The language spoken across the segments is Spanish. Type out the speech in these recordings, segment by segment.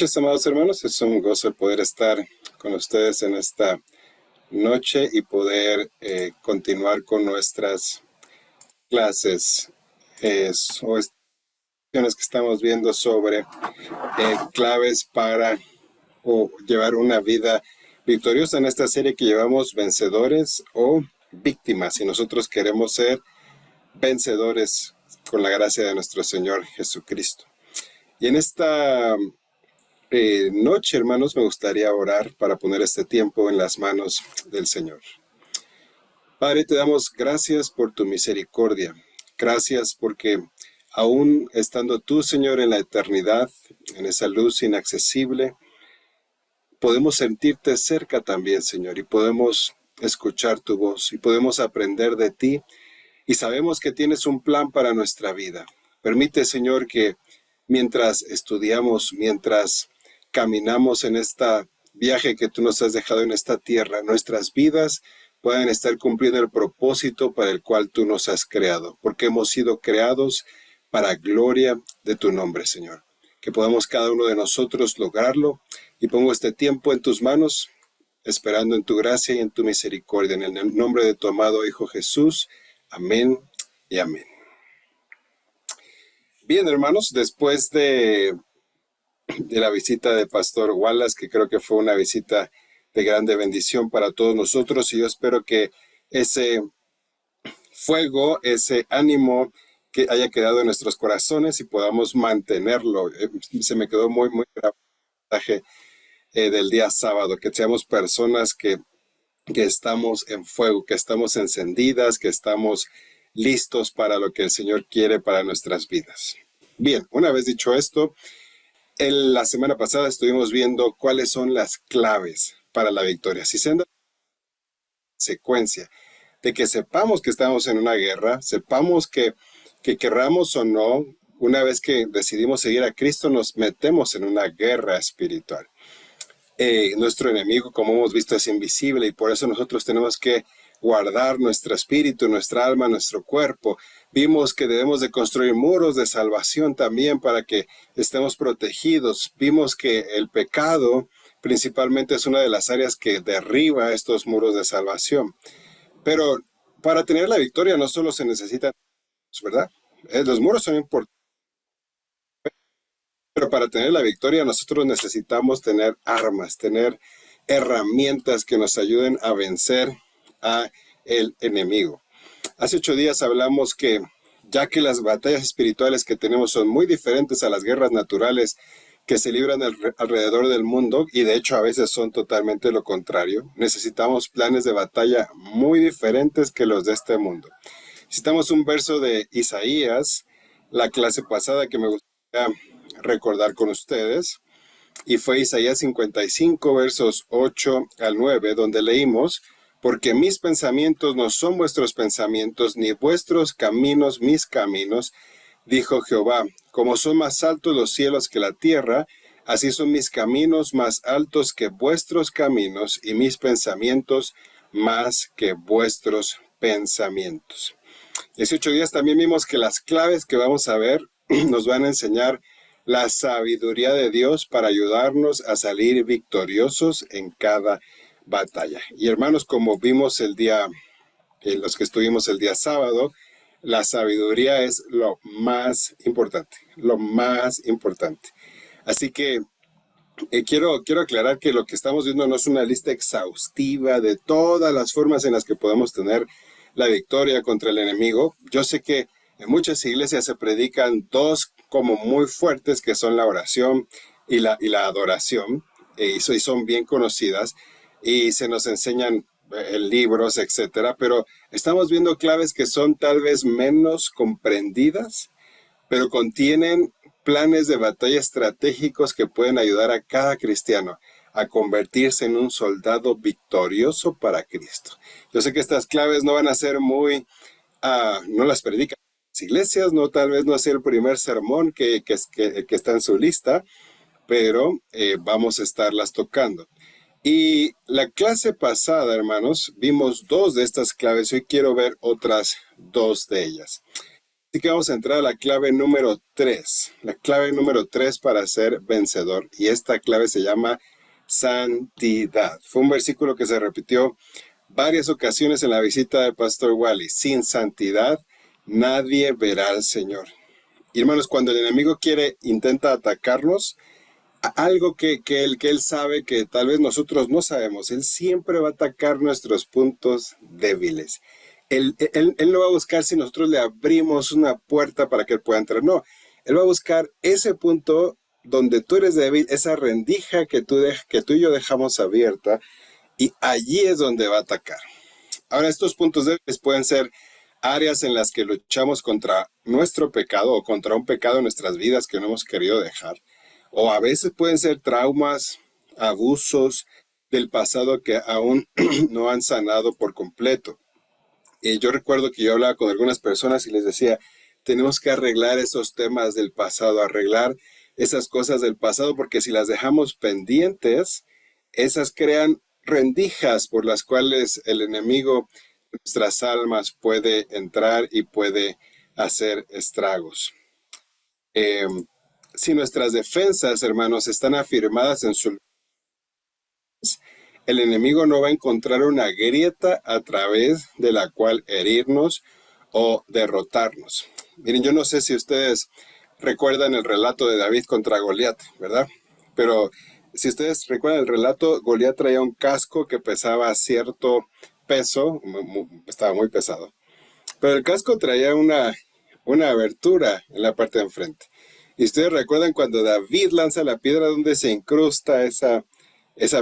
Muchos amados hermanos, es un gozo el poder estar con ustedes en esta noche y poder continuar con nuestras clases o estudios que estamos viendo sobre claves para llevar una vida victoriosa en esta serie que llevamos vencedores o víctimas, y nosotros queremos ser vencedores con la gracia de nuestro Señor Jesucristo. Y en esta noche, hermanos, me gustaría orar para poner este tiempo en las manos del Señor. Padre, te damos gracias por tu misericordia. Gracias porque aún estando tú, Señor, en la eternidad, en esa luz inaccesible, podemos sentirte cerca también, Señor, y podemos escuchar tu voz y podemos aprender de ti, y sabemos que tienes un plan para nuestra vida. Permite, Señor, que mientras estudiamos, mientras caminamos en este viaje que tú nos has dejado en esta tierra, nuestras vidas puedan estar cumpliendo el propósito para el cual tú nos has creado, porque hemos sido creados para gloria de tu nombre, Señor. Que podamos cada uno de nosotros lograrlo, y pongo este tiempo en tus manos, esperando en tu gracia y en tu misericordia, en el nombre de tu amado Hijo Jesús. Amén y amén. Bien, hermanos, después de la visita de Pastor Wallace, que creo que fue una visita de grande bendición para todos nosotros, y yo espero que ese fuego, ese ánimo que haya quedado en nuestros corazones y podamos mantenerlo. Se me quedó muy grave el mensaje del día sábado, que seamos personas que estamos en fuego, que estamos encendidas, que estamos listos para lo que el Señor quiere para nuestras vidas. Bien, una vez dicho esto, la semana pasada estuvimos viendo cuáles son las claves para la victoria. Si se da secuencia de que sepamos que estamos en una guerra, sepamos que querramos o no, una vez que decidimos seguir a Cristo, nos metemos en una guerra espiritual. Nuestro enemigo, como hemos visto, es invisible, y por eso nosotros tenemos que guardar nuestro espíritu, nuestra alma, nuestro cuerpo. Vimos que debemos de construir muros de salvación también para que estemos protegidos. Vimos que el pecado principalmente es una de las áreas que derriba estos muros de salvación. Pero para tener la victoria no solo se necesitan, ¿verdad? Los muros son importantes. Pero para tener la victoria nosotros necesitamos tener armas, tener herramientas que nos ayuden a vencer a el enemigo. Hace 8 días hablamos que ya que las batallas espirituales que tenemos son muy diferentes a las guerras naturales que se libran alrededor del mundo, y de hecho a veces son totalmente lo contrario, necesitamos planes de batalla muy diferentes que los de este mundo. Citamos un verso de Isaías, la clase pasada, que me gustaría recordar con ustedes, y fue Isaías 55, versos 8 al 9, donde leímos: porque mis pensamientos no son vuestros pensamientos, ni vuestros caminos mis caminos, dijo Jehová. Como son más altos los cielos que la tierra, así son mis caminos más altos que vuestros caminos, y mis pensamientos más que vuestros pensamientos. 18 días también vimos que las claves que vamos a ver nos van a enseñar la sabiduría de Dios para ayudarnos a salir victoriosos en cada batalla. Y hermanos, como vimos los que estuvimos el día sábado, la sabiduría es lo más importante, lo más importante. Así que quiero aclarar que lo que estamos viendo no es una lista exhaustiva de todas las formas en las que podemos tener la victoria contra el enemigo. Yo sé que en muchas iglesias se predican dos como muy fuertes, que son la oración y la adoración, y son bien conocidas, y se nos enseñan libros, etcétera, pero estamos viendo claves que son tal vez menos comprendidas, pero contienen planes de batalla estratégicos que pueden ayudar a cada cristiano a convertirse en un soldado victorioso para Cristo. Yo sé que estas claves no van a ser no las predican las iglesias, tal vez no sea el primer sermón que está en su lista, pero vamos a estarlas tocando. Y la clase pasada, hermanos, vimos 2 de estas claves. Hoy quiero ver otras 2 de ellas. Así que vamos a entrar a la clave número 3. La clave número 3 para ser vencedor. Y esta clave se llama santidad. Fue un versículo que se repitió varias ocasiones en la visita del pastor Wally. Sin santidad, nadie verá al Señor. Y hermanos, cuando el enemigo intenta atacarnos, algo que él sabe que tal vez nosotros no sabemos, él siempre va a atacar nuestros puntos débiles. Él no va a buscar si nosotros le abrimos una puerta para que él pueda entrar. No, él va a buscar ese punto donde tú eres débil, esa rendija que tú y yo dejamos abierta, y allí es donde va a atacar. Ahora, estos puntos débiles pueden ser áreas en las que luchamos contra nuestro pecado o contra un pecado en nuestras vidas que no hemos querido dejar. O a veces pueden ser traumas, abusos del pasado que aún no han sanado por completo. Y yo recuerdo que yo hablaba con algunas personas y les decía, tenemos que arreglar esos temas del pasado, arreglar esas cosas del pasado, porque si las dejamos pendientes, esas crean rendijas por las cuales el enemigo de nuestras almas puede entrar y puede hacer estragos. Si nuestras defensas, hermanos, están afirmadas en su... El enemigo no va a encontrar una grieta a través de la cual herirnos o derrotarnos. Miren, yo no sé si ustedes recuerdan el relato de David contra Goliat, ¿verdad? Pero si ustedes recuerdan el relato, Goliat traía un casco que pesaba cierto peso, estaba muy pesado. Pero el casco traía una abertura en la parte de enfrente. Y ustedes recuerdan cuando David lanza la piedra, donde se incrusta esa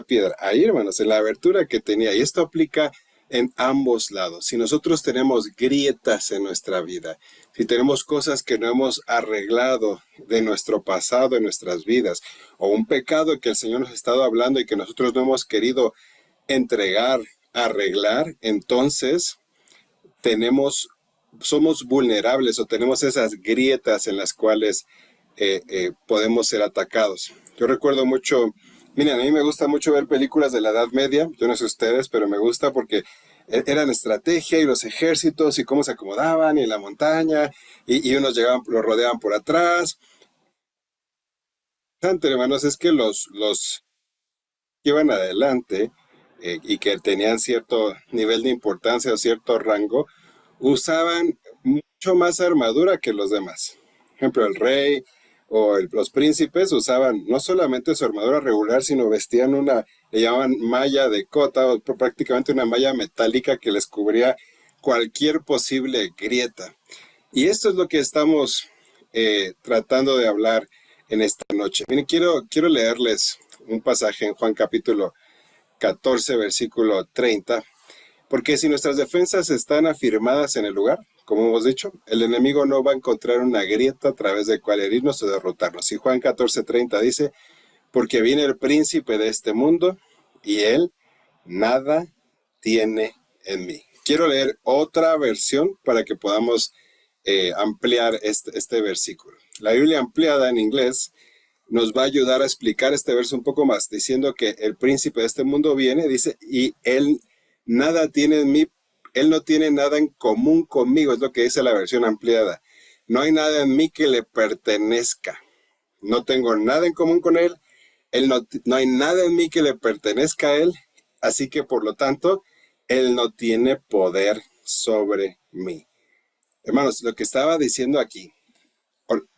piedra. Ahí, hermanos, en la abertura que tenía. Y esto aplica en ambos lados. Si nosotros tenemos grietas en nuestra vida, si tenemos cosas que no hemos arreglado de nuestro pasado en nuestras vidas, o un pecado que el Señor nos ha estado hablando y que nosotros no hemos querido entregar, arreglar, entonces somos vulnerables o tenemos esas grietas en las cuales podemos ser atacados. Yo recuerdo mucho, miren, a mí me gusta mucho ver películas de la Edad Media, yo no sé ustedes, pero me gusta porque eran estrategia y los ejércitos y cómo se acomodaban y en la montaña y unos llegaban, los rodeaban por atrás. Hermanos, es que los que iban adelante y que tenían cierto nivel de importancia o cierto rango, usaban mucho más armadura que los demás. Por ejemplo, el rey o los príncipes usaban no solamente su armadura regular, sino vestían le llamaban malla de cota, o prácticamente una malla metálica que les cubría cualquier posible grieta. Y esto es lo que estamos tratando de hablar en esta noche. Miren, quiero leerles un pasaje en Juan capítulo 14, versículo 30. Porque si nuestras defensas están afirmadas en el lugar, como hemos dicho, el enemigo no va a encontrar una grieta a través de cual herirnos o derrotarnos. Y Juan 14:30 dice, porque viene el príncipe de este mundo y él nada tiene en mí. Quiero leer otra versión para que podamos ampliar este versículo. La Biblia ampliada en inglés nos va a ayudar a explicar este verso un poco más, diciendo que el príncipe de este mundo viene, dice, y él nada tiene en mí, él no tiene nada en común conmigo, es lo que dice la versión ampliada. No hay nada en mí que le pertenezca. No tengo nada en común con él. No hay nada en mí que le pertenezca a él. Así que, por lo tanto, él no tiene poder sobre mí. Hermanos, lo que estaba diciendo aquí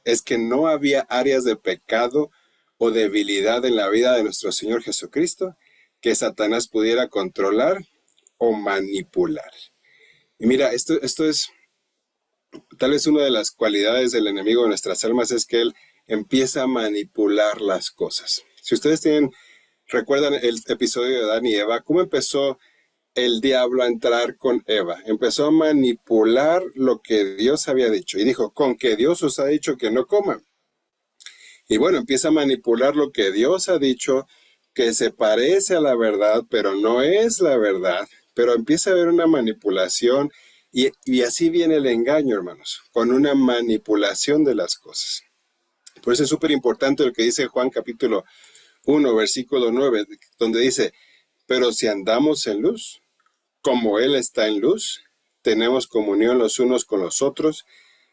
es que no había áreas de pecado o debilidad en la vida de nuestro Señor Jesucristo que Satanás pudiera controlar o manipular. Y mira, esto es tal vez una de las cualidades del enemigo de nuestras almas, es que él empieza a manipular las cosas. Si ustedes recuerdan el episodio de Adán y Eva, ¿cómo empezó el diablo a entrar con Eva? Empezó a manipular lo que Dios había dicho y dijo, con que Dios os ha dicho que no coman. Y bueno, empieza a manipular lo que Dios ha dicho, que se parece a la verdad, pero no es la verdad. Pero empieza a haber una manipulación y así viene el engaño, hermanos, con una manipulación de las cosas. Por eso es súper importante lo que dice Juan capítulo 1, versículo 9, donde dice, pero si andamos en luz, como Él está en luz, tenemos comunión los unos con los otros,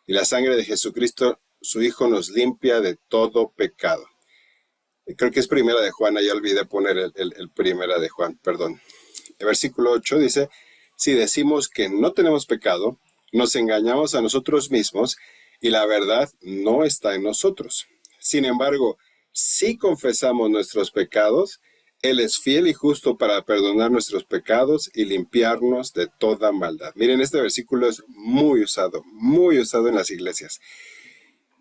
y la sangre de Jesucristo, su Hijo, nos limpia de todo pecado. Creo que es Primera de Juan, ahí olvidé poner el Primera de Juan, perdón. El versículo 8 dice, si decimos que no tenemos pecado, nos engañamos a nosotros mismos y la verdad no está en nosotros. Sin embargo, si confesamos nuestros pecados, Él es fiel y justo para perdonar nuestros pecados y limpiarnos de toda maldad. Miren, este versículo es muy usado en las iglesias.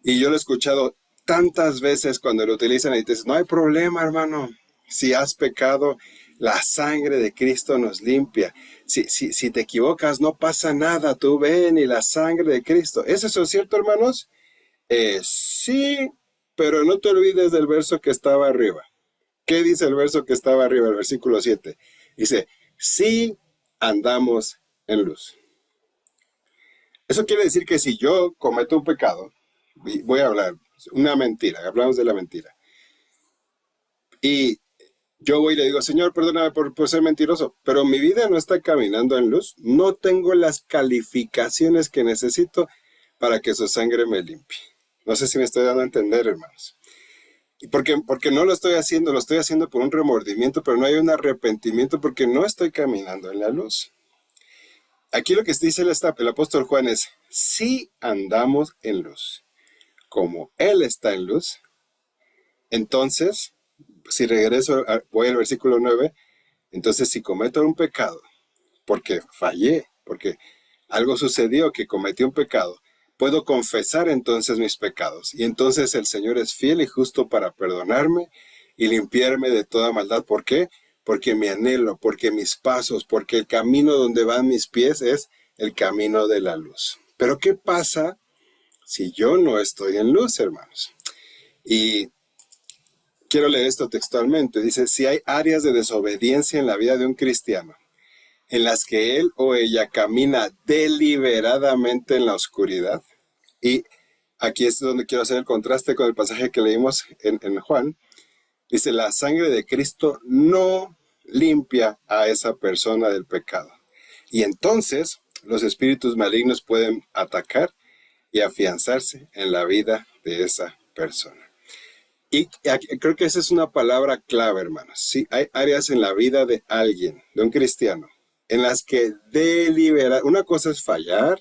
Y yo lo he escuchado tantas veces cuando lo utilizan y dices, no hay problema, hermano. Si has pecado, la sangre de Cristo nos limpia. Si te equivocas, no pasa nada. Tú ven y la sangre de Cristo. ¿Es eso cierto, hermanos? Sí, pero no te olvides del verso que estaba arriba. ¿Qué dice el verso que estaba arriba, el versículo 7? Dice, si andamos en luz. Eso quiere decir que si yo cometo un pecado, voy a hablar una mentira, hablamos de la mentira, y yo voy y le digo, Señor, perdóname por ser mentiroso, pero mi vida no está caminando en luz, no tengo las calificaciones que necesito para que su sangre me limpie. No sé si me estoy dando a entender, hermanos. Y porque no lo estoy haciendo por un remordimiento, pero no hay un arrepentimiento porque no estoy caminando en la luz. Aquí lo que dice el apóstol Juan es, si andamos en luz, como Él está en luz, entonces, si regreso, voy al versículo 9, entonces si cometo un pecado, porque fallé, porque algo sucedió que cometí un pecado, puedo confesar entonces mis pecados. Y entonces el Señor es fiel y justo para perdonarme y limpiarme de toda maldad. ¿Por qué? Porque mi anhelo, porque mis pasos, porque el camino donde van mis pies es el camino de la luz. Pero ¿qué pasa si yo no estoy en luz, hermanos? Y quiero leer esto textualmente. Dice, si hay áreas de desobediencia en la vida de un cristiano, en las que él o ella camina deliberadamente en la oscuridad. Y aquí es donde quiero hacer el contraste con el pasaje que leímos en Juan. Dice, la sangre de Cristo no limpia a esa persona del pecado. Y entonces los espíritus malignos pueden atacar y afianzarse en la vida de esa persona. Y creo que esa es una palabra clave, hermanos. Sí, hay áreas en la vida de alguien, de un cristiano, en las que una cosa es fallar,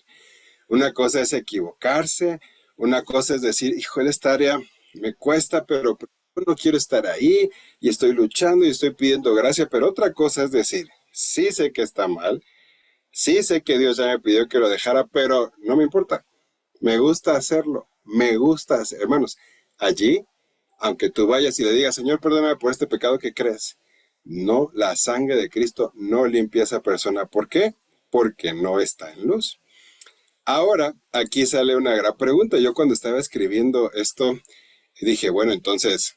una cosa es equivocarse, una cosa es decir, híjole, esta área me cuesta, pero no quiero estar ahí y estoy luchando y estoy pidiendo gracia, pero otra cosa es decir, sí sé que está mal, sí sé que Dios ya me pidió que lo dejara, pero no me importa, me gusta hacerlo, hermanos, allí, aunque tú vayas y le digas, Señor, perdóname por este pecado que crees, no, la sangre de Cristo no limpia a esa persona. ¿Por qué? Porque no está en luz. Ahora, aquí sale una gran pregunta. Yo cuando estaba escribiendo esto, dije, bueno, entonces,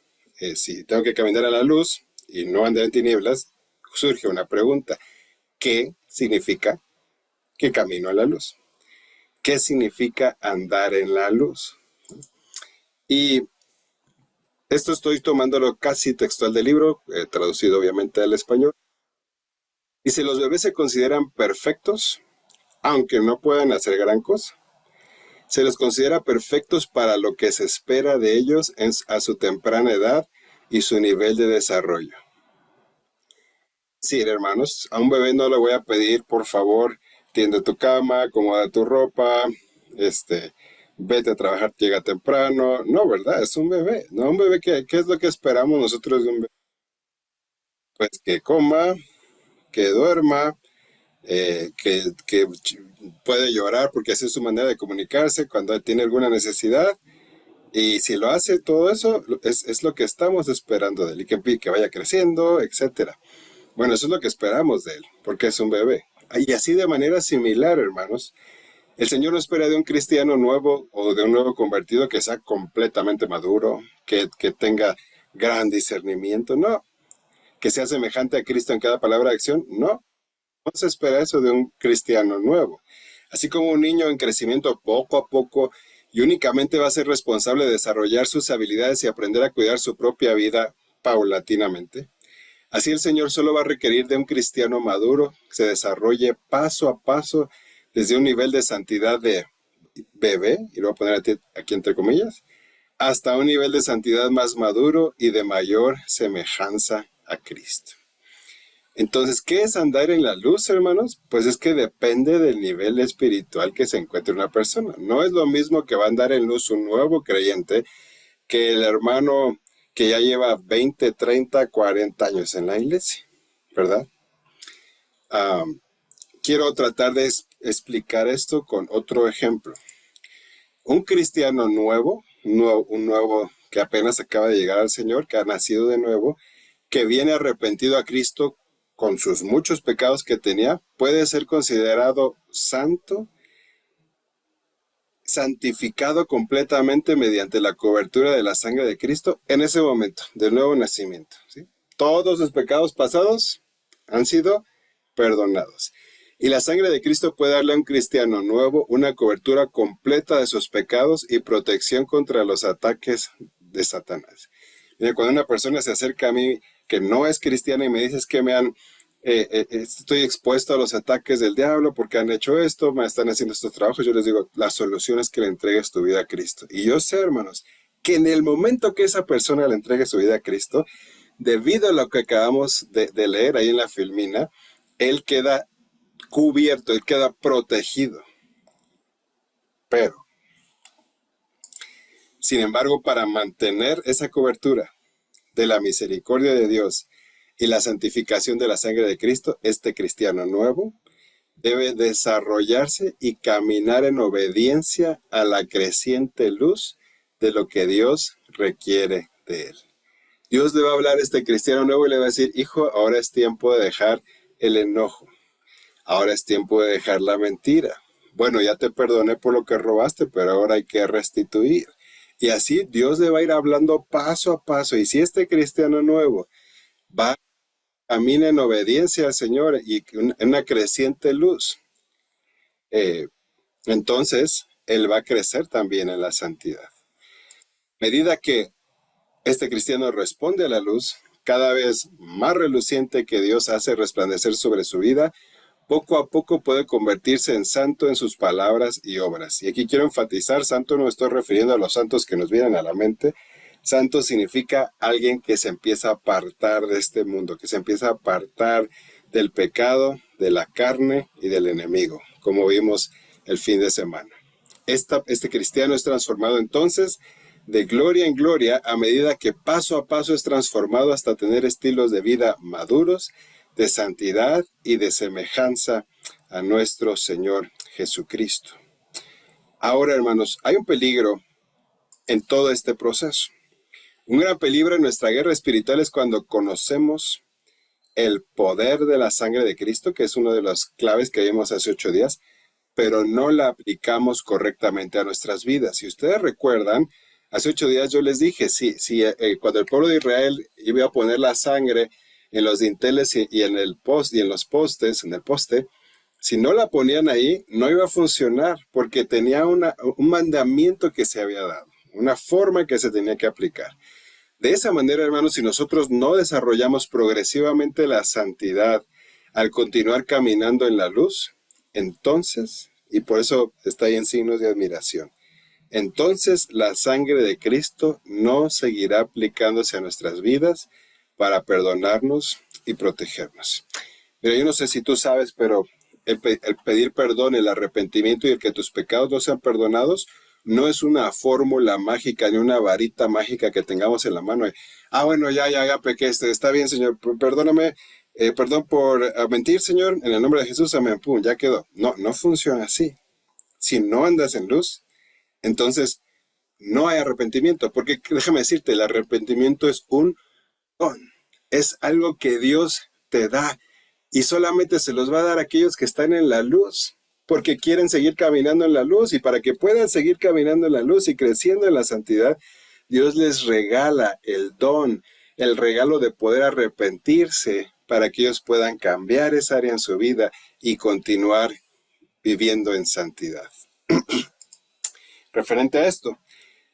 si tengo que caminar a la luz y no andar en tinieblas, surge una pregunta. ¿Qué significa que camino a la luz? ¿Qué significa andar en la luz? Y esto estoy tomándolo casi textual del libro, traducido obviamente al español. Dice, los bebés se consideran perfectos, aunque no puedan hacer gran cosa. Se los considera perfectos para lo que se espera de ellos a su temprana edad y su nivel de desarrollo. Sí, hermanos, a un bebé no le voy a pedir, por favor, tiende tu cama, acomoda tu ropa, vete a trabajar, llega temprano. No, ¿verdad? Es un bebé. No, un bebé, ¿qué es lo que esperamos nosotros de un bebé? Pues que coma, que duerma, que puede llorar porque esa es su manera de comunicarse cuando tiene alguna necesidad. Y si lo hace, todo eso es lo que estamos esperando de él. Y que vaya creciendo, etcétera. Bueno, eso es lo que esperamos de él, porque es un bebé. Y así de manera similar, hermanos, el Señor no espera de un cristiano nuevo o de un nuevo convertido que sea completamente maduro, que tenga gran discernimiento, no. Que sea semejante a Cristo en cada palabra de acción, no. No se espera eso de un cristiano nuevo. Así como un niño en crecimiento poco a poco y únicamente va a ser responsable de desarrollar sus habilidades y aprender a cuidar su propia vida paulatinamente. Así el Señor solo va a requerir de un cristiano maduro que se desarrolle paso a paso desde un nivel de santidad bebé, y lo voy a poner aquí entre comillas, hasta un nivel de santidad más maduro y de mayor semejanza a Cristo. Entonces, ¿qué es andar en la luz, hermanos? Pues es que depende del nivel espiritual que se encuentre una persona. No es lo mismo que va a andar en luz un nuevo creyente que el hermano que ya lleva 20, 30, 40 años en la iglesia, ¿verdad? Quiero tratar de explicar esto con otro ejemplo. Un cristiano nuevo, un nuevo que apenas acaba de llegar al Señor, que ha nacido de nuevo, que viene arrepentido a Cristo con sus muchos pecados que tenía, puede ser considerado santo, santificado completamente mediante la cobertura de la sangre de Cristo en ese momento del nuevo nacimiento, ¿sí? Todos los pecados pasados han sido perdonados. Y la sangre de Cristo puede darle a un cristiano nuevo una cobertura completa de sus pecados y protección contra los ataques de Satanás. Mira, cuando una persona se acerca a mí que no es cristiana y me dice que estoy expuesto a los ataques del diablo porque han hecho esto, me están haciendo estos trabajos, yo les digo, la solución es que le entregues tu vida a Cristo. Y yo sé, hermanos, que en el momento que esa persona le entregue su vida a Cristo, debido a lo que acabamos de leer ahí en la filmina, él queda cubierto, él queda protegido. Pero, sin embargo, para mantener esa cobertura de la misericordia de Dios y la santificación de la sangre de Cristo, este cristiano nuevo debe desarrollarse y caminar en obediencia a la creciente luz de lo que Dios requiere de él. Dios le va a hablar a este cristiano nuevo y le va a decir, hijo, ahora es tiempo de dejar el enojo. Ahora es tiempo de dejar la mentira. Bueno, ya te perdoné por lo que robaste, pero ahora hay que restituir. Y así Dios le va a ir hablando paso a paso. Y si este cristiano nuevo camina en obediencia al Señor y en una creciente luz, entonces él va a crecer también en la santidad. A medida que este cristiano responde a la luz, cada vez más reluciente que Dios hace resplandecer sobre su vida, poco a poco puede convertirse en santo en sus palabras y obras. Y aquí quiero enfatizar, santo no me estoy refiriendo a los santos que nos vienen a la mente. Santo significa alguien que se empieza a apartar de este mundo, que se empieza a apartar del pecado, de la carne y del enemigo, como vimos el fin de semana. Este cristiano es transformado entonces de gloria en gloria a medida que paso a paso es transformado hasta tener estilos de vida maduros, de santidad y de semejanza a nuestro Señor Jesucristo. Ahora, hermanos, hay un peligro en todo este proceso. Un gran peligro en nuestra guerra espiritual es cuando conocemos el poder de la sangre de Cristo, que es una de las claves que vimos hace 8 días, pero no la aplicamos correctamente a nuestras vidas. Si ustedes recuerdan, hace 8 días yo les dije, cuando el pueblo de Israel iba a poner la sangre en los dinteles y en el poste, y en los postes, en el poste, si no la ponían ahí, no iba a funcionar, porque tenía un mandamiento que se había dado, una forma que se tenía que aplicar. De esa manera, hermanos, si nosotros no desarrollamos progresivamente la santidad al continuar caminando en la luz, entonces, y por eso está ahí en signos de admiración, entonces la sangre de Cristo no seguirá aplicándose a nuestras vidas para perdonarnos y protegernos. Mira, yo no sé si tú sabes, pero el pedir perdón, el arrepentimiento y el que tus pecados no sean perdonados, no es una fórmula mágica ni una varita mágica que tengamos en la mano. Bueno, ya pequé, está bien, Señor, perdóname, perdón por mentir, Señor, en el nombre de Jesús, amén, pum, ya quedó. No funciona así. Si no andas en luz, entonces no hay arrepentimiento, porque déjame decirte, el arrepentimiento es un don, es algo que Dios te da y solamente se los va a dar a aquellos que están en la luz, porque quieren seguir caminando en la luz, y para que puedan seguir caminando en la luz y creciendo en la santidad, Dios les regala el don, el regalo de poder arrepentirse para que ellos puedan cambiar esa área en su vida y continuar viviendo en santidad. Referente a esto,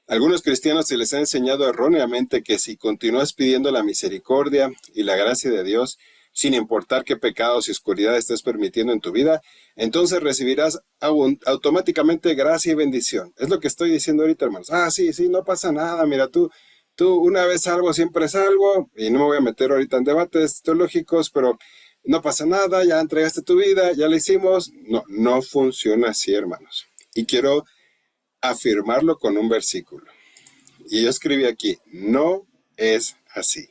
a algunos cristianos se les ha enseñado erróneamente que si continúas pidiendo la misericordia y la gracia de Dios, sin importar qué pecados y oscuridad estés permitiendo en tu vida, entonces recibirás automáticamente gracia y bendición. Es lo que estoy diciendo ahorita, hermanos. Sí, no pasa nada. Mira, tú una vez salvo, siempre salvo, y no me voy a meter ahorita en debates teológicos, pero no pasa nada, ya entregaste tu vida, ya lo hicimos. No, no funciona así, hermanos. Y quiero afirmarlo con un versículo. Y yo escribí aquí, no es así.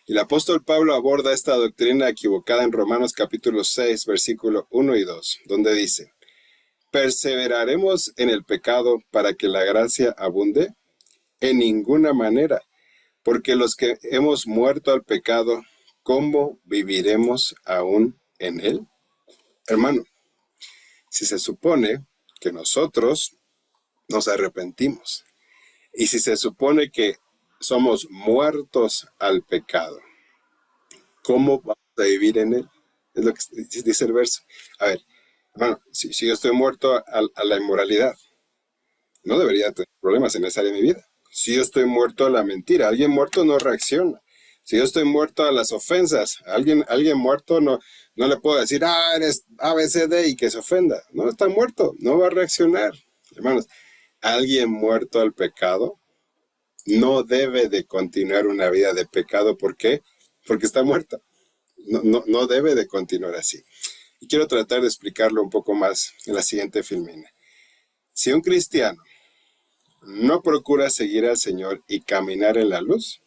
Y el apóstol Pablo aborda esta doctrina equivocada en Romanos capítulo 6, versículo 1 y 2, donde dice, ¿perseveraremos en el pecado para que la gracia abunde? En ninguna manera, porque los que hemos muerto al pecado, ¿cómo viviremos aún en él? Hermano, si se supone que nosotros nos arrepentimos, y si se supone que somos muertos al pecado, ¿cómo vamos a vivir en él? Es lo que dice el verso. A ver, hermano, si yo estoy muerto a la inmoralidad, no debería tener problemas en esa área de mi vida. Si yo estoy muerto a la mentira, alguien muerto no reacciona. Si yo estoy muerto a las ofensas, alguien muerto no le puedo decir, eres ABCD y que se ofenda. No, está muerto, no va a reaccionar. Hermanos, alguien muerto al pecado no debe de continuar una vida de pecado. ¿Por qué? Porque está muerta. No debe de continuar así. Y quiero tratar de explicarlo un poco más en la siguiente filmina. Si un cristiano no procura seguir al Señor y caminar en la luz,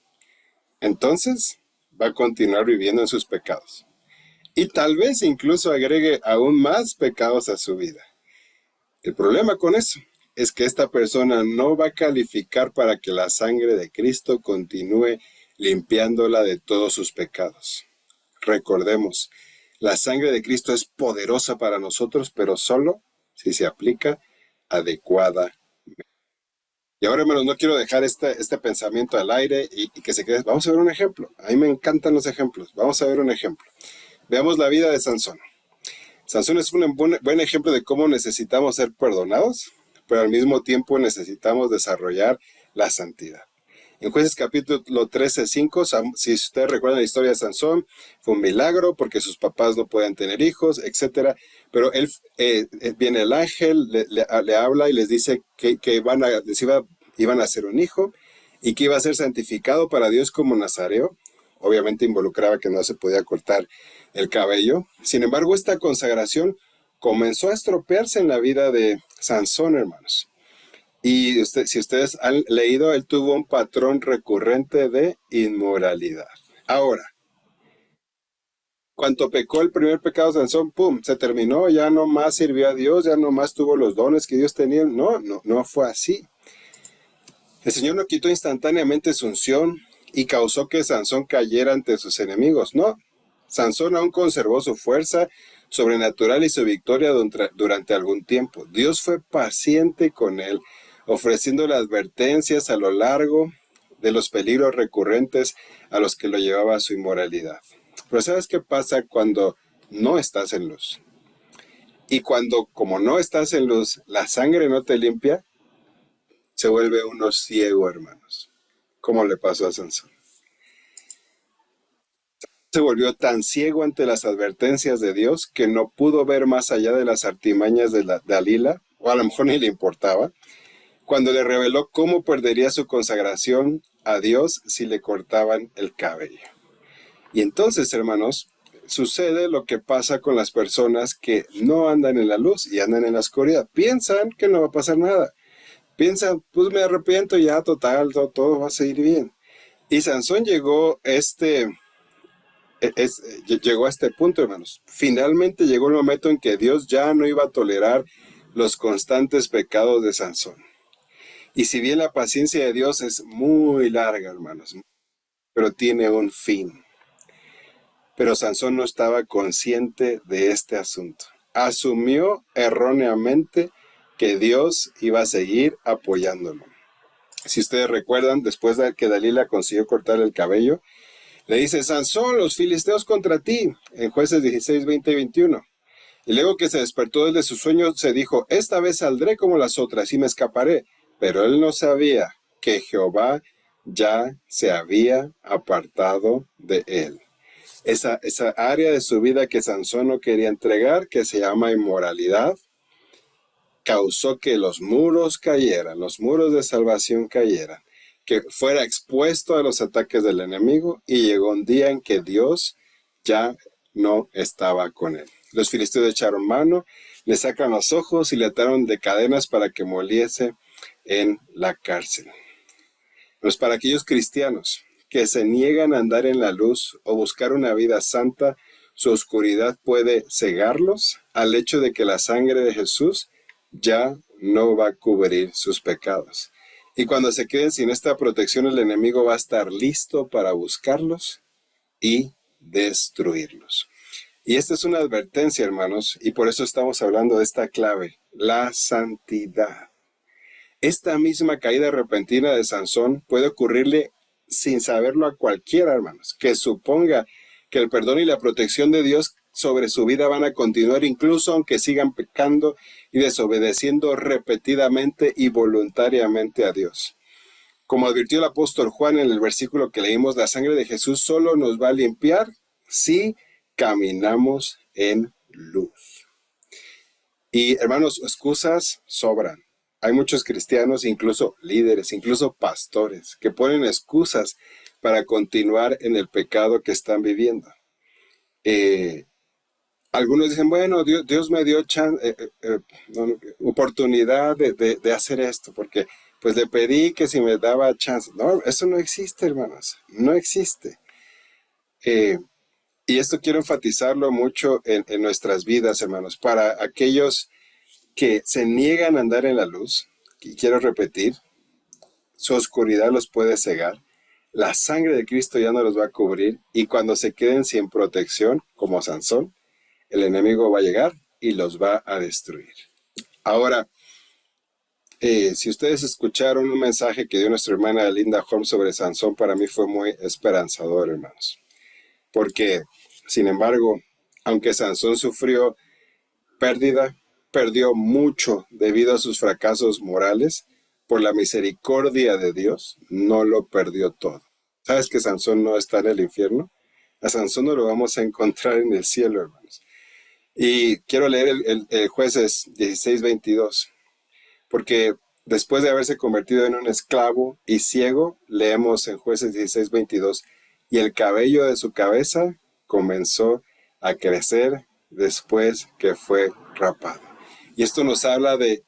entonces va a continuar viviendo en sus pecados. Y tal vez incluso agregue aún más pecados a su vida. El problema con eso es que esta persona no va a calificar para que la sangre de Cristo continúe limpiándola de todos sus pecados. Recordemos, la sangre de Cristo es poderosa para nosotros, pero solo si se aplica adecuadamente. Y ahora, hermanos, no quiero dejar este pensamiento al aire y que se quede. Vamos a ver un ejemplo. A mí me encantan los ejemplos. Vamos a ver un ejemplo. Veamos la vida de Sansón. Sansón es un buen ejemplo de cómo necesitamos ser perdonados, pero al mismo tiempo necesitamos desarrollar la santidad. En Jueces capítulo 13:5, si ustedes recuerdan la historia de Sansón, fue un milagro porque sus papás no pueden tener hijos, etc. Pero él viene el ángel, le habla y les dice que iban a hacer un hijo y que iba a ser santificado para Dios como nazareo. Obviamente involucraba que no se podía cortar el cabello. Sin embargo, esta consagración comenzó a estropearse en la vida de Sansón, hermanos. Y si ustedes han leído, él tuvo un patrón recurrente de inmoralidad. Ahora, cuando pecó el primer pecado de Sansón, ¡pum!, se terminó, ya no más sirvió a Dios, ya no más tuvo los dones que Dios tenía. No fue así. El Señor no quitó instantáneamente su unción y causó que Sansón cayera ante sus enemigos. No, Sansón aún conservó su fuerza sobrenatural y su victoria durante algún tiempo. Dios fue paciente con él, ofreciéndole advertencias a lo largo de los peligros recurrentes a los que lo llevaba su inmoralidad. Pero ¿sabes qué pasa cuando no estás en luz? Y cuando, como no estás en luz, la sangre no te limpia, se vuelve uno ciego, hermanos. ¿Cómo le pasó a Sansón? Se volvió tan ciego ante las advertencias de Dios que no pudo ver más allá de las artimañas de Dalila, o a lo mejor ni le importaba, cuando le reveló cómo perdería su consagración a Dios si le cortaban el cabello. Y entonces, hermanos, sucede lo que pasa con las personas que no andan en la luz y andan en la oscuridad. Piensan que no va a pasar nada. Piensan, pues me arrepiento ya, total, todo va a seguir bien. Y Sansón llegó a este punto, hermanos. Finalmente llegó el momento en que Dios ya no iba a tolerar los constantes pecados de Sansón. Y si bien la paciencia de Dios es muy larga, hermanos, pero tiene un fin. Pero Sansón no estaba consciente de este asunto. Asumió erróneamente que Dios iba a seguir apoyándolo. Si ustedes recuerdan, después de que Dalila consiguió cortar el cabello, le dice: Sansón, los filisteos contra ti, en Jueces 16, 20 y 21. Y luego que se despertó de su sueño, se dijo: esta vez saldré como las otras y me escaparé. Pero él no sabía que Jehová ya se había apartado de él. esa área de su vida que Sansón no quería entregar, que se llama inmoralidad, causó que los muros cayeran, los muros de salvación cayeran, que fuera expuesto a los ataques del enemigo, y llegó un día en que Dios ya no estaba con él. Los filisteos le echaron mano, le sacan los ojos y le ataron de cadenas para que moliese en la cárcel. Pues para aquellos cristianos que se niegan a andar en la luz o buscar una vida santa, su oscuridad puede cegarlos al hecho de que la sangre de Jesús ya no va a cubrir sus pecados. Y cuando se queden sin esta protección, el enemigo va a estar listo para buscarlos y destruirlos. Y esta es una advertencia, hermanos, y por eso estamos hablando de esta clave, la santidad. Esta misma caída repentina de Sansón puede ocurrirle sin saberlo a cualquiera, hermanos, que suponga que el perdón y la protección de Dios sobre su vida van a continuar, incluso aunque sigan pecando y desobedeciendo repetidamente y voluntariamente a Dios. Como advirtió el apóstol Juan en el versículo que leímos, la sangre de Jesús solo nos va a limpiar si caminamos en luz. Y hermanos, excusas sobran. Hay muchos cristianos, incluso líderes, incluso pastores, que ponen excusas para continuar en el pecado que están viviendo. Algunos dicen, bueno, Dios me dio oportunidad de hacer esto, porque pues le pedí que si me daba chance. No, eso no existe, hermanos, no existe. Y esto quiero enfatizarlo mucho en nuestras vidas, hermanos, para aquellos que se niegan a andar en la luz, y quiero repetir, su oscuridad los puede cegar, la sangre de Cristo ya no los va a cubrir, y cuando se queden sin protección, como Sansón, el enemigo va a llegar y los va a destruir. Ahora, si ustedes escucharon un mensaje que dio nuestra hermana Linda Holmes sobre Sansón, para mí fue muy esperanzador, hermanos. Porque, sin embargo, aunque Sansón sufrió pérdida, perdió mucho debido a sus fracasos morales, por la misericordia de Dios, no lo perdió todo. ¿Sabes que Sansón no está en el infierno? A Sansón no lo vamos a encontrar en el cielo, hermanos. Y quiero leer el Jueces 16:22, porque después de haberse convertido en un esclavo y ciego, leemos en Jueces 16:22, y el cabello de su cabeza comenzó a crecer después que fue rapado. Y esto nos habla de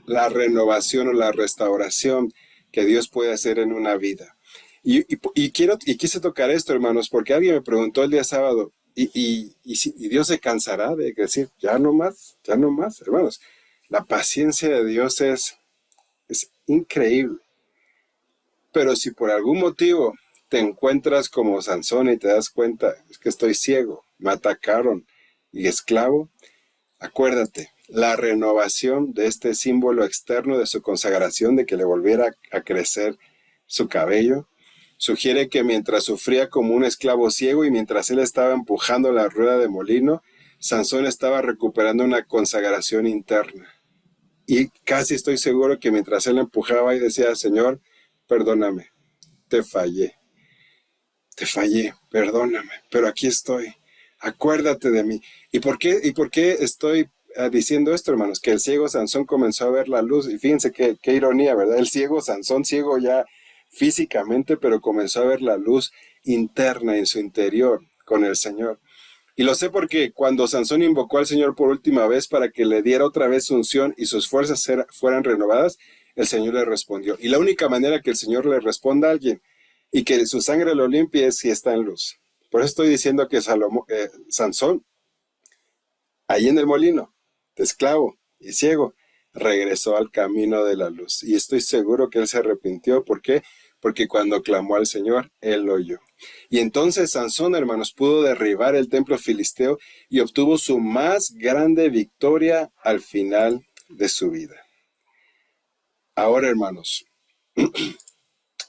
la renovación o la restauración que Dios puede hacer en una vida. Y quise tocar esto, hermanos, porque alguien me preguntó el día sábado, ¿y Dios se cansará de decir, ya no más, hermanos? La paciencia de Dios es increíble. Pero si por algún motivo te encuentras como Sansón y te das cuenta, es que estoy ciego, me atacaron y esclavo, acuérdate, la renovación de este símbolo externo de su consagración, de que le volviera a crecer su cabello, sugiere que mientras sufría como un esclavo ciego y mientras él estaba empujando la rueda de molino, Sansón estaba recuperando una consagración interna. Y casi estoy seguro que mientras él empujaba y decía, Señor, perdóname, te fallé, perdóname, pero aquí estoy, acuérdate de mí. ¿Y por qué estoy diciendo esto, hermanos? Que el ciego Sansón comenzó a ver la luz, y fíjense qué ironía, ¿verdad? El ciego Sansón, ciego ya físicamente, pero comenzó a ver la luz interna en su interior con el Señor. Y lo sé porque cuando Sansón invocó al Señor por última vez para que le diera otra vez su unción y sus fuerzas fueran renovadas, el Señor le respondió. Y la única manera que el Señor le responda a alguien y que su sangre lo limpie es si está en luz. Por eso estoy diciendo que Sansón, ahí en el molino, de esclavo y ciego, regresó al camino de la luz. Y estoy seguro que él se arrepintió. ¿Por qué? Porque cuando clamó al Señor, él lo oyó. Y entonces Sansón, hermanos, pudo derribar el templo filisteo y obtuvo su más grande victoria al final de su vida. Ahora, hermanos,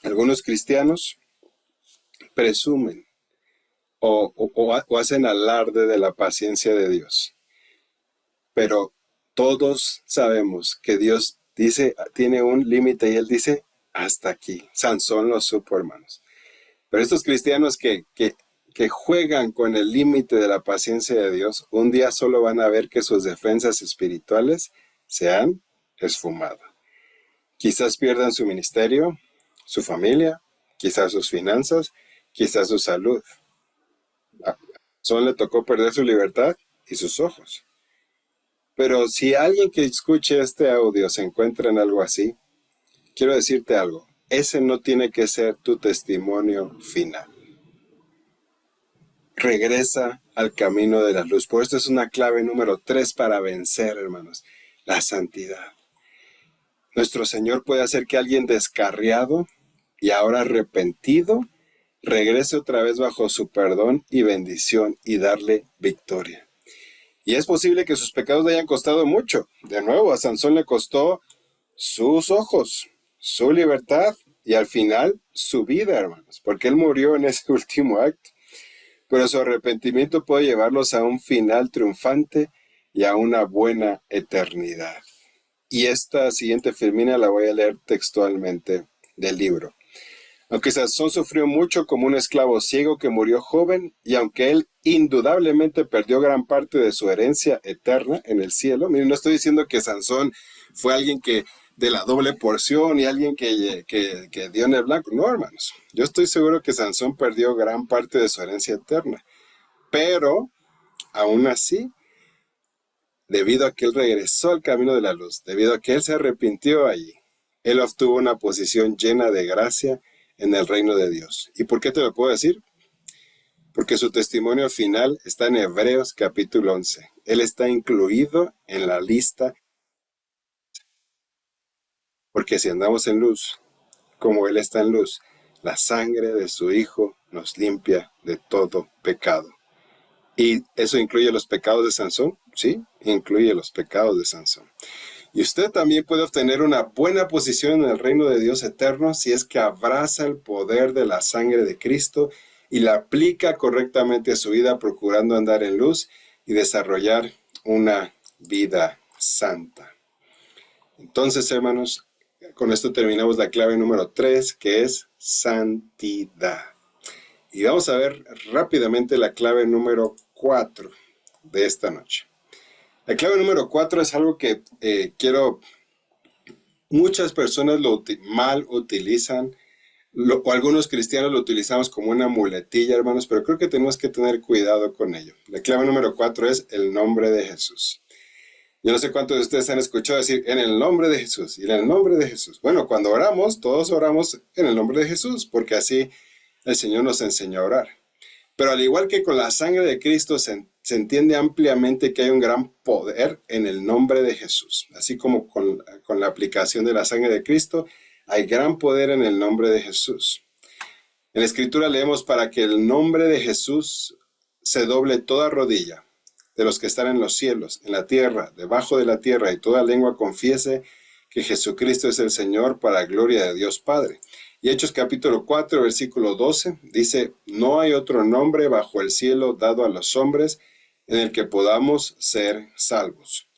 algunos cristianos presumen o hacen alarde de la paciencia de Dios. Pero todos sabemos que Dios tiene un límite y Él dice, hasta aquí. Sansón lo supo, hermanos. Pero estos cristianos que que juegan con el límite de la paciencia de Dios, un día solo van a ver que sus defensas espirituales se han esfumado. Quizás pierdan su ministerio, su familia, quizás sus finanzas, quizás su salud. A Sansón le tocó perder su libertad y sus ojos. Pero si alguien que escuche este audio se encuentra en algo así, quiero decirte algo. Ese no tiene que ser tu testimonio final. Regresa al camino de la luz. Por esto es una clave número 3 para vencer, hermanos. La santidad. Nuestro Señor puede hacer que alguien descarriado y ahora arrepentido regrese otra vez bajo su perdón y bendición y darle victoria. Y es posible que sus pecados le hayan costado mucho. De nuevo, a Sansón le costó sus ojos, su libertad y al final su vida, hermanos, porque él murió en ese último acto. Pero su arrepentimiento puede llevarlos a un final triunfante y a una buena eternidad. Y esta siguiente filmina la voy a leer textualmente del libro. Aunque Sansón sufrió mucho como un esclavo ciego que murió joven, y aunque él indudablemente perdió gran parte de su herencia eterna en el cielo, miren, no estoy diciendo que Sansón fue alguien que de la doble porción y alguien que dio en el blanco. No, hermanos. Yo estoy seguro que Sansón perdió gran parte de su herencia eterna. Pero, aún así, debido a que él regresó al camino de la luz, debido a que él se arrepintió allí, él obtuvo una posición llena de gracia en el reino de Dios. ¿Y por qué te lo puedo decir? Porque su testimonio final está en Hebreos capítulo 11. Él está incluido en la lista. Porque si andamos en luz, como Él está en luz, la sangre de su Hijo nos limpia de todo pecado. ¿Y eso incluye los pecados de Sansón? Sí, incluye los pecados de Sansón. Y usted también puede obtener una buena posición en el reino de Dios eterno si es que abraza el poder de la sangre de Cristo y la aplica correctamente a su vida, procurando andar en luz y desarrollar una vida santa. Entonces, hermanos, con esto terminamos la clave número 3, que es santidad. Y vamos a ver rápidamente la clave número 4 de esta noche. La clave número 4 es algo que muchas personas mal utilizan, o algunos cristianos lo utilizamos como una muletilla, hermanos, pero creo que tenemos que tener cuidado con ello. La clave número 4 es el nombre de Jesús. Yo no sé cuántos de ustedes han escuchado decir en el nombre de Jesús y en el nombre de Jesús. Bueno, cuando oramos, todos oramos en el nombre de Jesús, porque así el Señor nos enseñó a orar. Pero al igual que con la sangre de Cristo, se entiende ampliamente que hay un gran poder en el nombre de Jesús. Así como con la aplicación de la sangre de Cristo, hay gran poder en el nombre de Jesús. En la Escritura leemos para que el nombre de Jesús se doble toda rodilla de los que están en los cielos, en la tierra, debajo de la tierra, y toda lengua confiese que Jesucristo es el Señor para gloria de Dios Padre. Y Hechos capítulo 4, versículo 12, dice, no hay otro nombre bajo el cielo dado a los hombres en el que podamos ser salvos.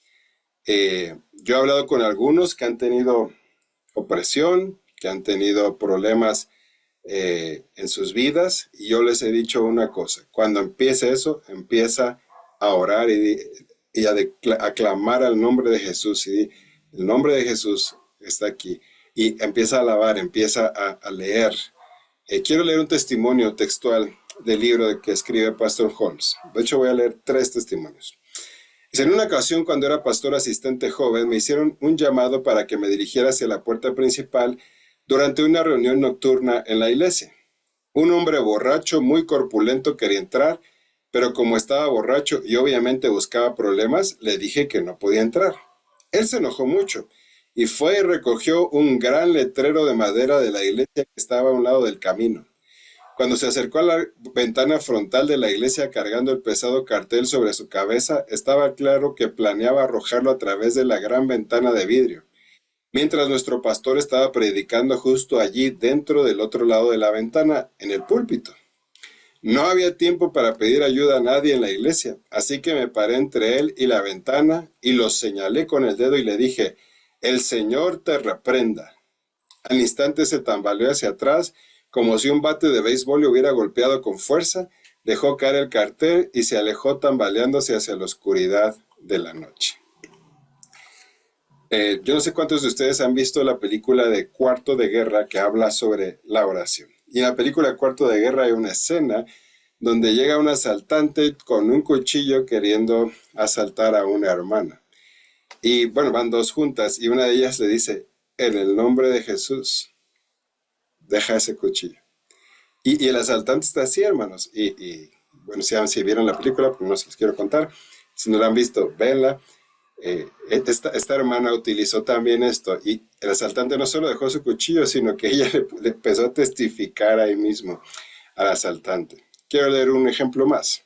Yo he hablado con algunos que han tenido opresión, que han tenido problemas en sus vidas, y yo les he dicho una cosa, cuando empiece eso, empieza a orar y a clamar al nombre de Jesús, y el nombre de Jesús está aquí, y empieza a alabar, empieza a leer. Quiero leer un testimonio textual del libro que escribe Pastor Holmes. De hecho, voy a leer 3 testimonios. Dice, en una ocasión, cuando era pastor asistente joven, me hicieron un llamado para que me dirigiera hacia la puerta principal durante una reunión nocturna en la iglesia. Un hombre borracho, muy corpulento, quería entrar, pero como estaba borracho y obviamente buscaba problemas, le dije que no podía entrar. Él se enojó mucho y fue y recogió un gran letrero de madera de la iglesia que estaba a un lado del camino. Cuando se acercó a la ventana frontal de la iglesia cargando el pesado cartel sobre su cabeza, estaba claro que planeaba arrojarlo a través de la gran ventana de vidrio, mientras nuestro pastor estaba predicando justo allí dentro del otro lado de la ventana, en el púlpito. No había tiempo para pedir ayuda a nadie en la iglesia, así que me paré entre él y la ventana y lo señalé con el dedo y le dije, el Señor te reprenda. Al instante se tambaleó hacia atrás, como si un bate de béisbol le hubiera golpeado con fuerza. dejó caer el cartel y se alejó tambaleándose hacia la oscuridad de la noche. Yo no sé cuántos de ustedes han visto la película de Cuarto de Guerra que habla sobre la oración. Y en la película Cuarto de Guerra hay una escena donde llega un asaltante con un cuchillo queriendo asaltar a una hermana. Y bueno, van dos juntas y una de ellas le dice, en el nombre de Jesús, deja ese cuchillo. Y el asaltante está así, hermanos. Bueno, si vieron la película, pues no se les quiero contar. Si no la han visto, véanla. Esta hermana utilizó también esto. Y el asaltante no solo dejó su cuchillo, sino que ella le empezó a testificar ahí mismo al asaltante. Quiero leer un ejemplo más.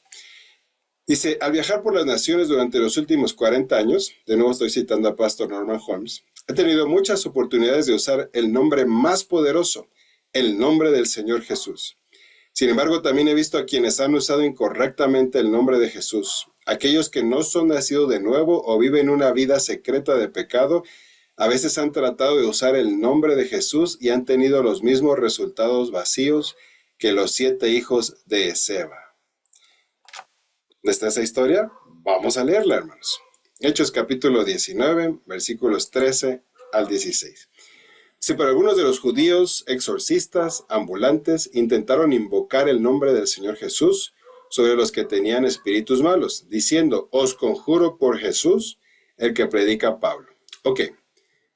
Dice, al viajar por las naciones durante los últimos 40 años, de nuevo estoy citando a Pastor Norman Holmes, he tenido muchas oportunidades de usar el nombre más poderoso, el nombre del Señor Jesús. Sin embargo, también he visto a quienes han usado incorrectamente el nombre de Jesús. Aquellos que no son nacidos de nuevo o viven una vida secreta de pecado, a veces han tratado de usar el nombre de Jesús y han tenido los mismos resultados vacíos que los 7 hijos de Esceva. ¿Dónde está esa historia? Vamos a leerla, hermanos. Hechos capítulo 19, versículos 13 al 16. Si por algunos de los judíos, exorcistas, ambulantes, intentaron invocar el nombre del Señor Jesús sobre los que tenían espíritus malos, diciendo, os conjuro por Jesús, el que predica Pablo. Ok,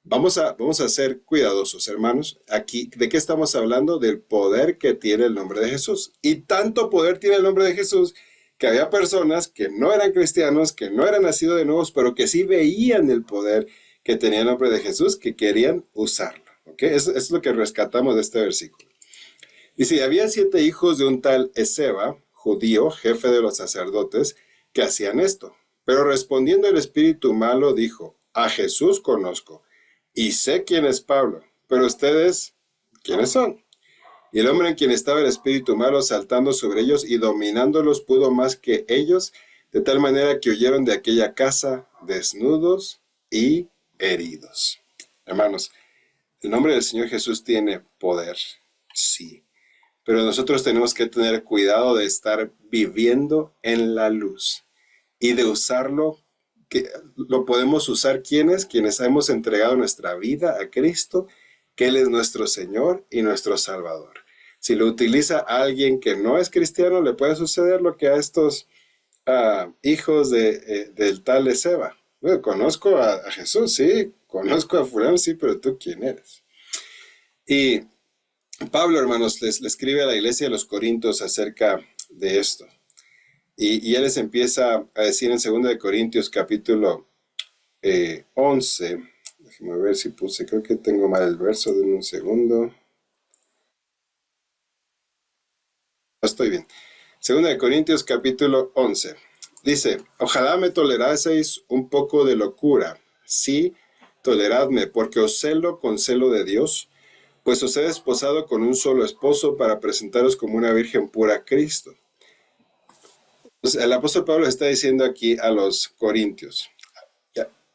vamos a ser cuidadosos, hermanos. Aquí, ¿de qué estamos hablando? Del poder que tiene el nombre de Jesús. Y tanto poder tiene el nombre de Jesús que había personas que no eran cristianos, que no eran nacidos de nuevos, pero que sí veían el poder que tenía el nombre de Jesús, que querían usarlo. ¿Okay? Eso es lo que rescatamos de este versículo. Dice, había 7 hijos de un tal Esceva, judío, jefe de los sacerdotes, que hacían esto. Pero respondiendo el espíritu malo, dijo, a Jesús conozco, y sé quién es Pablo, pero ustedes, ¿quiénes son? Y el hombre en quien estaba el espíritu malo saltando sobre ellos y dominándolos pudo más que ellos, de tal manera que huyeron de aquella casa desnudos y heridos. Hermanos, el nombre del Señor Jesús tiene poder, sí, pero nosotros tenemos que tener cuidado de estar viviendo en la luz y de usarlo, que lo podemos usar quienes hemos entregado nuestra vida a Cristo, que Él es nuestro Señor y nuestro Salvador. Si lo utiliza alguien que no es cristiano, le puede suceder lo que a estos hijos del tal Esceva. Bueno, conozco a Jesús, sí, conozco a fulano, sí, pero ¿tú quién eres? Y Pablo, hermanos, le escribe a la iglesia de los Corintios acerca de esto. Y él les empieza a decir en 2 de Corintios capítulo 11, déjenme ver si puse, creo que tengo mal el verso, denme un segundo. Estoy bien. 2 de Corintios capítulo 11. Dice, ojalá me toleraseis un poco de locura. Sí, toleradme, porque os celo con celo de Dios, pues os he desposado con un solo esposo para presentaros como una virgen pura a Cristo. Pues el apóstol Pablo está diciendo aquí a los corintios,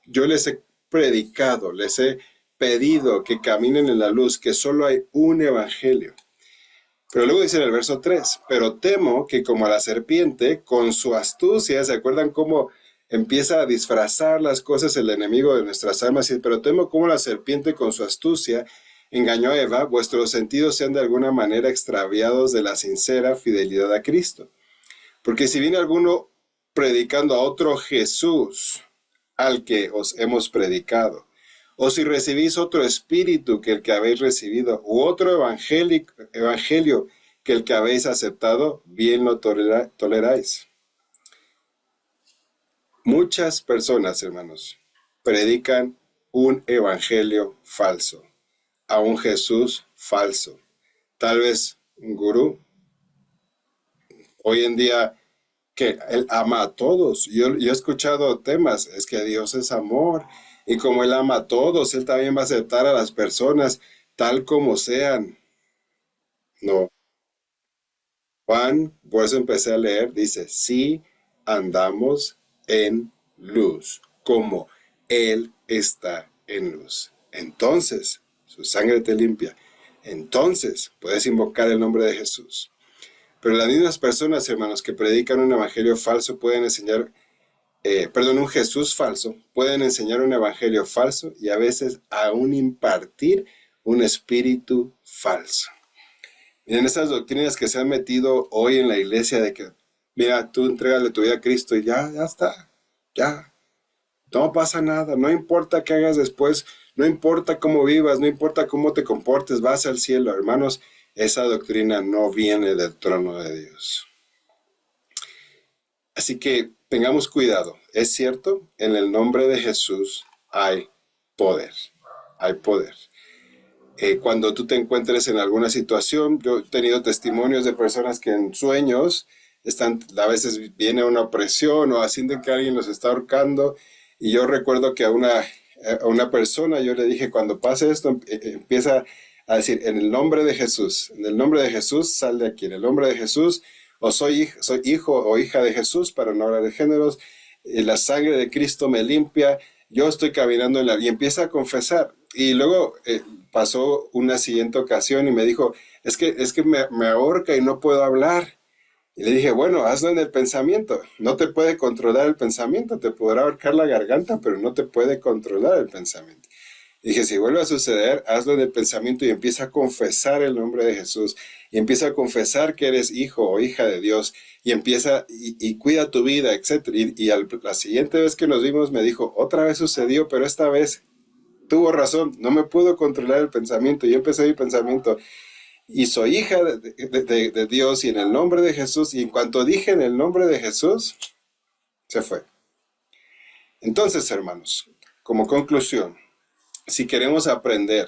yo les he predicado, les he pedido que caminen en la luz, que solo hay un evangelio. Pero luego dice en el verso 3, pero temo que como la serpiente, con su astucia, ¿se acuerdan cómo empieza a disfrazar las cosas el enemigo de nuestras almas? Pero temo como la serpiente con su astucia engañó a Eva, vuestros sentidos sean de alguna manera extraviados de la sincera fidelidad a Cristo. Porque si viene alguno predicando a otro Jesús, al que os hemos predicado, o si recibís otro espíritu que el que habéis recibido, u otro evangelio que el que habéis aceptado, bien lo toleráis. Muchas personas, hermanos, predican un evangelio falso, a un Jesús falso. Tal vez un gurú. Hoy en día, que Él ama a todos. Yo he escuchado temas, es que Dios es amor. Y como Él ama a todos, Él también va a aceptar a las personas tal como sean. No. Juan, por eso empecé a leer, dice, sí andamos en luz, como Él está en luz. Entonces, su sangre te limpia. Entonces, puedes invocar el nombre de Jesús. Pero las mismas personas, hermanos, que predican un evangelio falso pueden enseñar, un Jesús falso, pueden enseñar un evangelio falso y a veces aún impartir un espíritu falso. Miren, esas doctrinas que se han metido hoy en la iglesia de que, mira, tú entrégale tu vida a Cristo y ya está, ya. No pasa nada, no importa qué hagas después, no importa cómo vivas, no importa cómo te comportes, vas al cielo. Hermanos, esa doctrina no viene del trono de Dios. Así que tengamos cuidado. Es cierto, en el nombre de Jesús hay poder. Hay poder. Cuando tú te encuentres en alguna situación, yo he tenido testimonios de personas que en sueños a veces viene una opresión o sienten que alguien los está ahorcando. Y yo recuerdo que a una persona yo le dije, cuando pase esto, empieza a decir, en el nombre de Jesús, en el nombre de Jesús, sal de aquí, en el nombre de Jesús, o soy hijo o hija de Jesús, para no hablar de géneros, la sangre de Cristo me limpia, yo estoy caminando y empieza a confesar. Y luego pasó una siguiente ocasión y me dijo, es que me ahorca y no puedo hablar. Y le dije, bueno, hazlo en el pensamiento. No te puede controlar el pensamiento. Te podrá ahorcar la garganta, pero no te puede controlar el pensamiento. Y dije, si vuelve a suceder, hazlo en el pensamiento y empieza a confesar el nombre de Jesús. Y empieza a confesar que eres hijo o hija de Dios. Y empieza y cuida tu vida, etc. La siguiente vez que nos vimos me dijo, otra vez sucedió, pero esta vez tuvo razón. No me pudo controlar el pensamiento. Y empecé mi pensamiento. Y soy hija de Dios y en el nombre de Jesús. Y en cuanto dije en el nombre de Jesús, se fue. Entonces, hermanos, como conclusión, si queremos aprender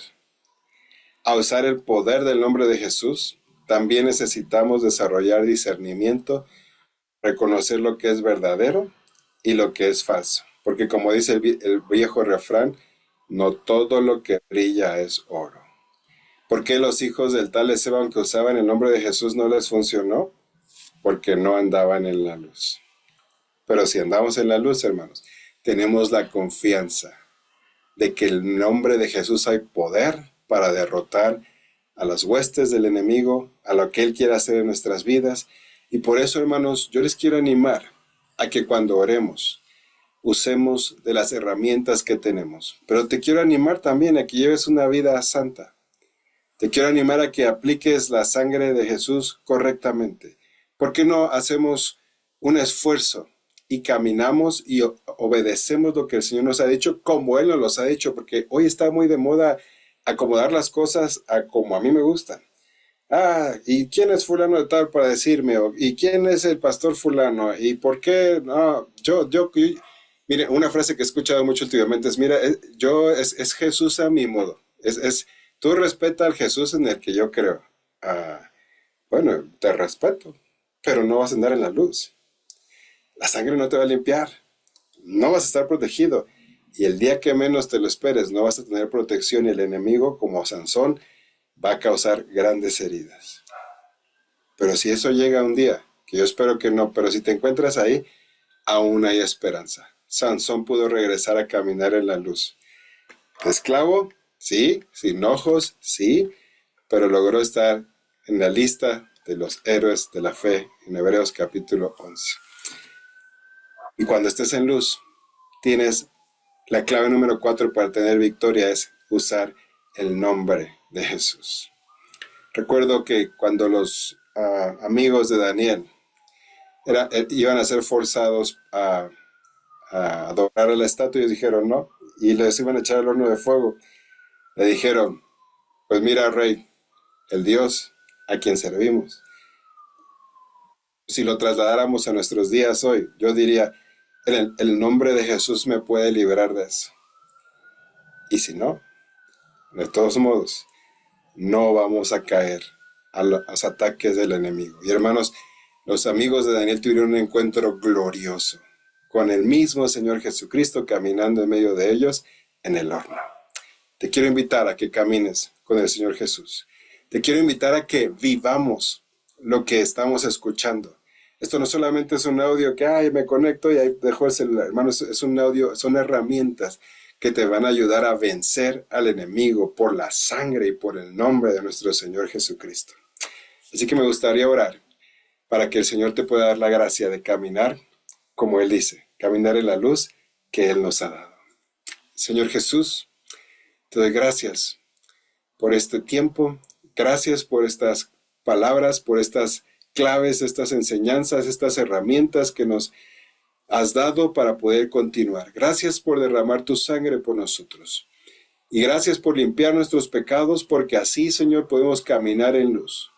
a usar el poder del nombre de Jesús, también necesitamos desarrollar discernimiento, reconocer lo que es verdadero y lo que es falso. Porque como dice el viejo refrán, no todo lo que brilla es oro. ¿Por qué los hijos del tal Esteban que usaban el nombre de Jesús no les funcionó? Porque no andaban en la luz. Pero si andamos en la luz, hermanos, tenemos la confianza de que en el nombre de Jesús hay poder para derrotar a las huestes del enemigo, a lo que Él quiere hacer en nuestras vidas. Y por eso, hermanos, yo les quiero animar a que cuando oremos, usemos de las herramientas que tenemos. Pero te quiero animar también a que lleves una vida santa. Te quiero animar a que apliques la sangre de Jesús correctamente. ¿Por qué no hacemos un esfuerzo y caminamos y obedecemos lo que el Señor nos ha dicho como Él nos los ha dicho? Porque hoy está muy de moda acomodar las cosas a como a mí me gustan. ¿Y quién es fulano de tal para decirme? ¿Y quién es el pastor fulano? ¿Y por qué? No, mire, una frase que he escuchado mucho últimamente es, mira, es Jesús a mi modo. Tú respeta al Jesús en el que yo creo. Bueno, te respeto, pero no vas a andar en la luz. La sangre no te va a limpiar. No vas a estar protegido. Y el día que menos te lo esperes, no vas a tener protección y el enemigo, como Sansón, va a causar grandes heridas. Pero si eso llega un día, que yo espero que no, pero si te encuentras ahí, aún hay esperanza. Sansón pudo regresar a caminar en la luz. Esclavo, sí, sin ojos, sí, pero logró estar en la lista de los héroes de la fe en Hebreos capítulo 11. Y cuando estés en luz, tienes la clave número 4 para tener victoria, es usar el nombre de Jesús. Recuerdo que cuando los amigos de Daniel iban a ser forzados a adorar a la estatua, ellos dijeron no, y les iban a echar al horno de fuego. Le dijeron, pues mira, rey, el Dios a quien servimos, si lo trasladáramos a nuestros días hoy, yo diría, el nombre de Jesús me puede liberar de eso. Y si no, de todos modos, no vamos a caer a los ataques del enemigo. Y hermanos, los amigos de Daniel tuvieron un encuentro glorioso con el mismo Señor Jesucristo caminando en medio de ellos en el horno. Te quiero invitar a que camines con el Señor Jesús. Te quiero invitar a que vivamos lo que estamos escuchando. Esto no solamente es un audio que me conecto y ahí dejo el celular. Hermanos, es un audio, son herramientas que te van a ayudar a vencer al enemigo por la sangre y por el nombre de nuestro Señor Jesucristo. Así que me gustaría orar. para que el Señor te pueda dar la gracia de caminar, como Él dice, caminar en la luz que Él nos ha dado. Señor Jesús, te doy gracias por este tiempo, gracias por estas palabras, por estas claves, estas enseñanzas, estas herramientas que nos has dado para poder continuar. Gracias por derramar tu sangre por nosotros. Y gracias por limpiar nuestros pecados, porque así, Señor, podemos caminar en luz.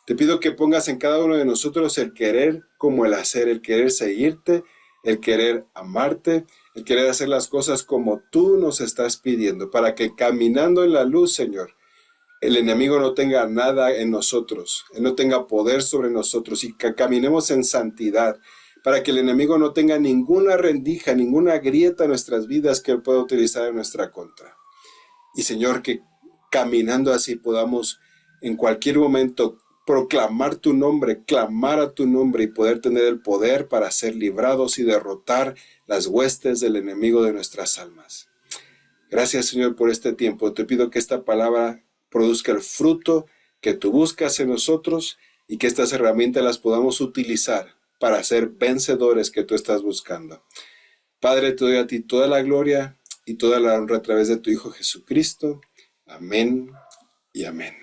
Te pido que pongas en cada uno de nosotros el querer como el hacer, el querer seguirte, el querer amarte, el querer hacer las cosas como tú nos estás pidiendo, para que caminando en la luz, Señor, el enemigo no tenga nada en nosotros, él no tenga poder sobre nosotros, y que caminemos en santidad, para que el enemigo no tenga ninguna rendija, ninguna grieta en nuestras vidas que él pueda utilizar en nuestra contra. Y Señor, que caminando así podamos en cualquier momento proclamar tu nombre, clamar a tu nombre y poder tener el poder para ser librados y derrotar las huestes del enemigo de nuestras almas. Gracias, Señor, por este tiempo. Te pido que esta palabra produzca el fruto que tú buscas en nosotros y que estas herramientas las podamos utilizar para ser vencedores que tú estás buscando. Padre, te doy a ti toda la gloria y toda la honra a través de tu Hijo Jesucristo. Amén y amén.